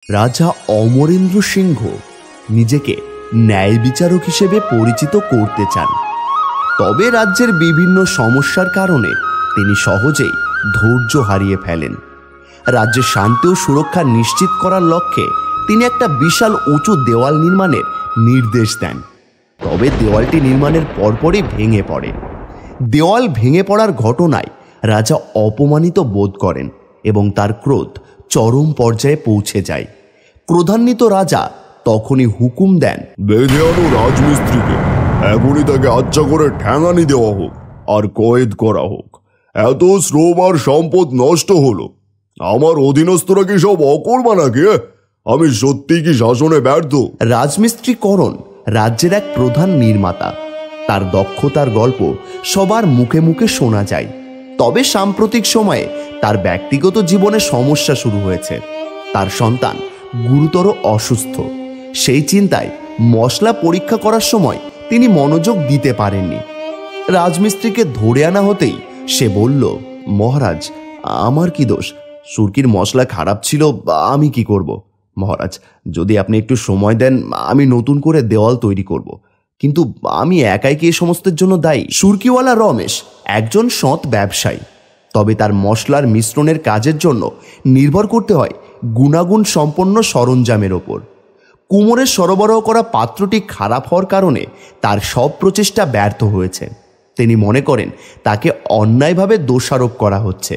রাজা অমরেন্দ্র সিংহ নিজেকে ন্যায় বিচারক হিসেবে পরিচিত করতে চান, তবে রাজ্যের বিভিন্ন সমস্যার কারণে তিনি সহজেই ধৈর্য হারিয়ে ফেলেন। রাজ্যের শান্তি ও সুরক্ষা নিশ্চিত করার লক্ষ্যে তিনি একটা বিশাল উঁচু দেওয়াল নির্মাণের নির্দেশ দেন, তবে দেওয়ালটি নির্মাণের পরপরই ভেঙে পড়ে। দেওয়াল ভেঙে পড়ার ঘটনায় রাজা অপমানিত বোধ করেন এবং তার ক্রোধ চরম পর্যায়ে পৌঁছে যায়। ক্রোধান্বিত রাজা তখনই হুকুম দেন, বেঁধে আনো রাজমিস্ত্রিকে, এখনই তাকে আচ্ছা করে ঠ্যাঙানি দেওয়া হোক আর কয়েদ করা হোক। এত শ্রম আর সম্পদ নষ্ট হলো, আমার অধীনস্থরা কি সব অকর্মা নাকি? আমি সত্যি কি শাসনে ব্যর্থ? রাজমিস্ত্রি করণ রাজ্যের এক প্রধান নির্মাতা। তার দক্ষতার গল্প সবার মুখে মুখে শোনা যায়, তবে সাম্প্রতিক সময়ে তার ব্যক্তিগত জীবনে সমস্যা শুরু হয়েছে। তার সন্তান গুরুতর অসুস্থ। সেই চিন্তায় মশলা পরীক্ষা করার সময় তিনি মনোযোগ দিতে পারেননি। রাজমিস্ত্রিকে ধরে আনা হতেই সে বলল, মহারাজ, আমার কি দোষ? সুরকির মশলা খারাপ ছিল, আমি কি করব? মহারাজ, যদি আপনি একটু সময় দেন, আমি নতুন করে দেওয়াল তৈরি করব, কিন্তু আমি একাই কি এ সমস্তের জন্য দায়ী? সুরকিওয়ালা রমেশ একজন সৎ ব্যবসায়ী, তবে তার মশলার মিশ্রণের কাজের জন্য নির্ভর করতে হয় গুণাগুণ সম্পন্ন সরঞ্জামের ওপর। কুমোরের সরবরাহ করা পাত্রটি খারাপ হওয়ার কারণে তার সব প্রচেষ্টা ব্যর্থ হয়েছে। তিনি মনে করেন তাকে অন্যায়ভাবে দোষারোপ করা হচ্ছে।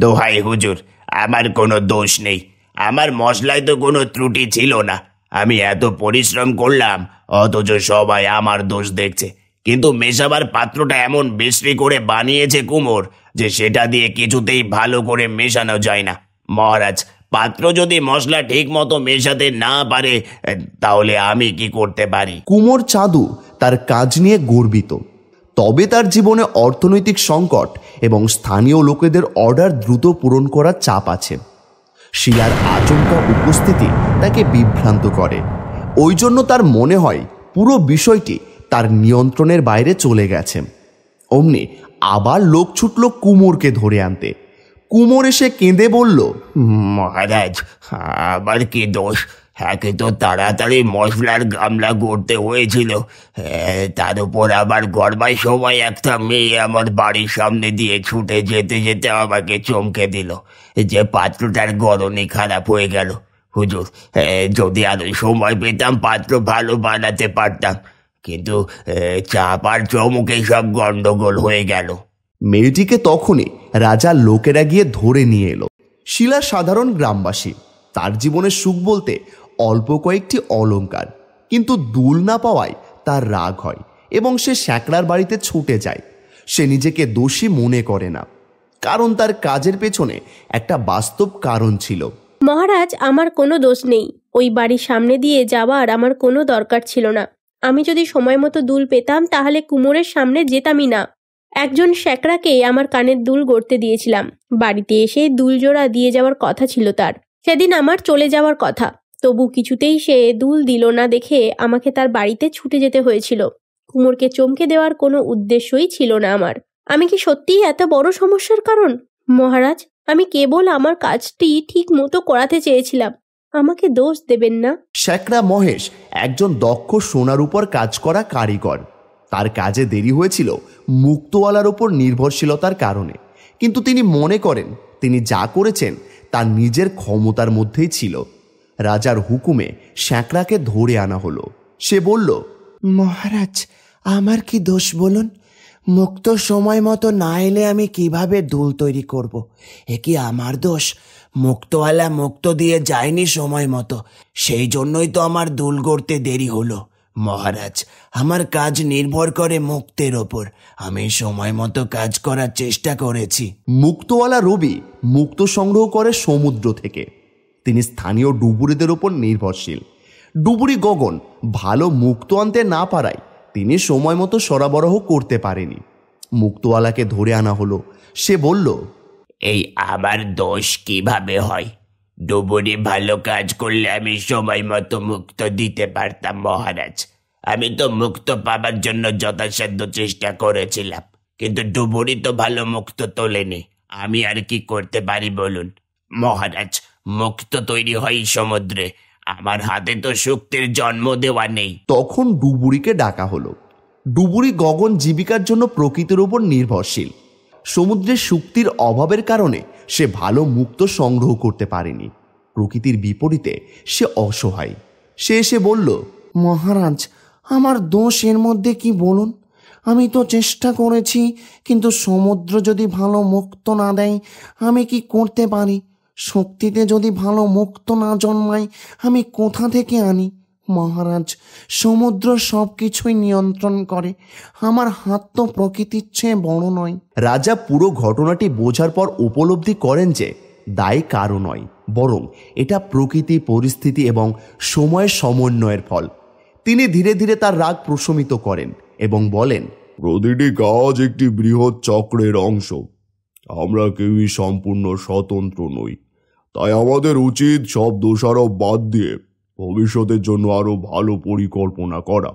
দোহাই হুজুর, আমার কোনো দোষ নেই। আমার মশলায় তো কোনো ত্রুটি ছিল না। আমি এত পরিশ্রম করলাম, অথচ সবাই আমার দোষ দেখছে। কিন্তু মেশাবার পাত্রটা এমন বিশ্রী করে বানিয়েছে কুমোর যে সেটা দিয়ে কিছুতেই ভালো করে মেশানো যায় না। মহারাজ, পাত্র যদি মশলা ঠিক মতো মেশাতে না পারে, তাহলে আমি কি করতে পারি? কুমোর চাঁদু তার কাজ নিয়ে গর্বিত, তবে তার জীবনে অর্থনৈতিক সংকট এবং স্থানীয় লোকেদের অর্ডার দ্রুত পূরণ করার চাপ আছে। শিলার আচমকা উপস্থিতি তাকে বিভ্রান্ত করে। ওই জন্য তার মনে হয় পুরো বিষয়টি তার নিয়ন্ত্রণের বাইরে চলে গেছে। অমনি আবার লোক ছুটল কুমোরকে ধরে আনতে। কুমোর এসে কেঁদে বলল, মহারাজ, আবার কি দোষ? একে তো তাড়াতাড়ি মশলার গামলা গড়তে হয়েছিল, তার উপর আবার গড়বাই সময় একটা মেয়ে আমার বাড়ির সামনে দিয়ে ছুটে যেতে যেতে আমাকে চমকে দিল যে পাত্রটার গড়নি খারাপ হয়ে গেল। হুজুর, যদি আরো সময় পেতাম পাত্র ভালো বানাতে পারতাম, কিন্তু চাপ আর চমকে সব গন্ডগোল হয়ে গেল। মেয়েটিকে তখনই রাজার লোকেরা গিয়ে ধরে নিয়ে এলো। শিলা সাধারণ গ্রামবাসী। তার জীবনের সুখ বলতে অল্প কয়েকটি অলংকার, কিন্তু দুল না পাওয়ায় তার রাগ হয় এবং সে শ্যাকরার বাড়িতে ছুটে যায়। সে নিজেকে দোষী মনে করে না, কারণ তার কাজের পেছনে একটা বাস্তব কারণ ছিল। মহারাজ, আমার কোনো দোষ নেই। ওই বাড়ির সামনে দিয়ে যাওয়ার আমার কোনো দরকার ছিল না। আমি যদি সময় মতো দুল পেতাম তাহলে কুমোরের সামনে যেতামই না। একজন শ্যাকরাকে আমার কানের দুল গড়তে দিয়েছিলাম। বাড়িতে এসে দুল জোড়া দিয়ে যাওয়ার কথা ছিল তার। সেদিন আমার চলে যাওয়ার কথা, তবু কিছুতেই সে দুল দিল না দেখে আমাকে তার বাড়িতে ছুটে যেতে হয়েছিল। কুমোরকে চমকে দেওয়ার কোনো উদ্দেশ্যই ছিল না আমার। আমি কি সত্যিই এত বড় সমস্যার কারণ? মহারাজ, আমি কেবল আমার কাজটি ঠিক মতো করাতে চেয়েছিলাম, আমাকে দোষ দেবেন না। শ্যাকরা মহেশ একজন দক্ষ সোনার উপর কাজ করা কারিগর। তার কাজে দেরি হয়েছিল মুক্তওয়ালার উপর নির্ভরশীলতার কারণে, কিন্তু তিনি মনে করেন তিনি যা করেছেন তার নিজের ক্ষমতার মধ্যেই ছিল। রাজার হুকুমে শ্যাকরাকে ধরে আনা হলো। সে বলল, মহারাজ, আমার কি দোষ বলুন? মুক্ত সময় মতো না এলে আমি কিভাবে দুল তৈরি করব? এ কি আমার দোষ? মুক্তওয়ালা মুক্ত দিয়ে যায়নি সময় মতো, সেই জন্যই তো আমার দুল গড়তে দেরি হলো। মহারাজ, আমার কাজ নির্ভর করে মুক্তের ওপর। আমি সময় মতো কাজ করার চেষ্টা করেছি। মুক্তওয়ালা রবি মুক্ত সংগ্রহ করে সমুদ্র থেকে। তিনি স্থানীয় ডুবুরিদের ওপর নির্ভরশীল। ডুবুরি গগন ভালো মুক্ত আনতে না পারায় তিনি সময় মতো সরবরাহ করতে পারেনি। মুক্তওয়ালাকে ধরে আনা হলো। সে বলল, এই আমার দোষ কিভাবে হয়? ডুবুরি ভালো কাজ করলে আমি সময় মতো মুক্ত দিতে পারতাম মহারাজ। আমি তো মুক্ত পাবার জন্য যথাসাধ্য চেষ্টা করেছিলাম, কিন্তু ডুবুরি তো ভালো মুক্ত তোলেনি। আমি আর কি করতে পারি বলুন? মহারাজ, মুক্তো তৈরি হয় সমুদ্রে। আমার হাতে তো শক্তির জন্ম দেওয়া নেই। তখন ডুবুরিকে ডাকা হলো। ডুবুরি গগন জীবিকার জন্য প্রকৃতির উপর নির্ভরশীল। সমুদ্রের শক্তির অভাবের কারণে সে ভালো মুক্তো সংগ্রহ করতে পারেনি। প্রকৃতির বিপরীতে সে অসহায়। সে এসে বলল, মহারাজ, আমার দোষ এর মধ্যে কি বলুন? আমি তো চেষ্টা করেছি, কিন্তু সমুদ্র যদি ভালো মুক্ত না দেয় আমি কি করতে পারি? শক্তিতে যদি ভালো মুক্ত না জন্মায় আমি কোথা থেকে আনি? মহারাজ, সমুদ্র সব কিছুই নিয়ন্ত্রণ করে, আমার হাত তো প্রকৃতির চেয়ে বড় নয়। রাজা পুরো ঘটনাটি বোঝার পর উপলব্ধি করেন যে দায় কারো নয়, বরং এটা প্রকৃতি, পরিস্থিতি এবং সময়ের সমন্বয়ের ফল। তিনি ধীরে ধীরে তার রাগ প্রশমিত করেন এবং বলেন, প্রতিটি কাজ একটি বৃহৎ চক্রের অংশ। আমরা কেউই সম্পূর্ণ স্বতন্ত্র নই। তাই আমাদের উচিত সব দোষারোপ বাদ দিয়ে ভবিষ্যতের জন্য আরো ভালো পরিকল্পনা করা।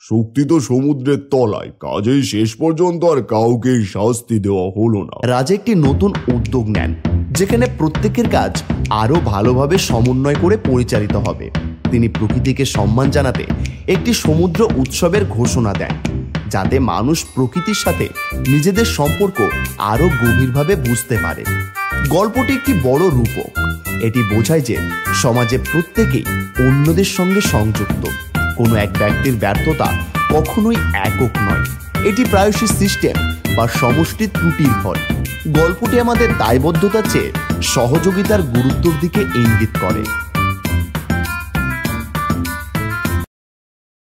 শক্তি তো সমুদ্রের তলায়, কাজেই শেষ পর্যন্ত আর কাউকেই শাস্তি দেওয়া হলো না। রাজা একটি নতুন উদ্যোগ নেন, যেখানে প্রত্যেকের কাজ আরো ভালোভাবে সমন্বয় করে পরিচালিত হবে। তিনি প্রকৃতিকে সম্মান জানাতে একটি সমুদ্র উৎসবের ঘোষণা দেন, যাতে মানুষ প্রকৃতির সাথে নিজেদের সম্পর্ক আরো গভীরভাবে বুঝতে পারে। গল্পটি একটি বড় রূপক। এটি বোঝায় যে সমাজে প্রত্যেকেই অন্যদের সঙ্গে সংযুক্ত। কোনো এক ব্যক্তির ব্যর্থতা কখনোই একক নয়, এটি প্রায়শই সিস্টেম বা সমষ্টির ত্রুটির ফল। গল্পটি আমাদের দায়বদ্ধতার চেয়ে সহযোগিতার গুরুত্বের দিকে ইঙ্গিত করে।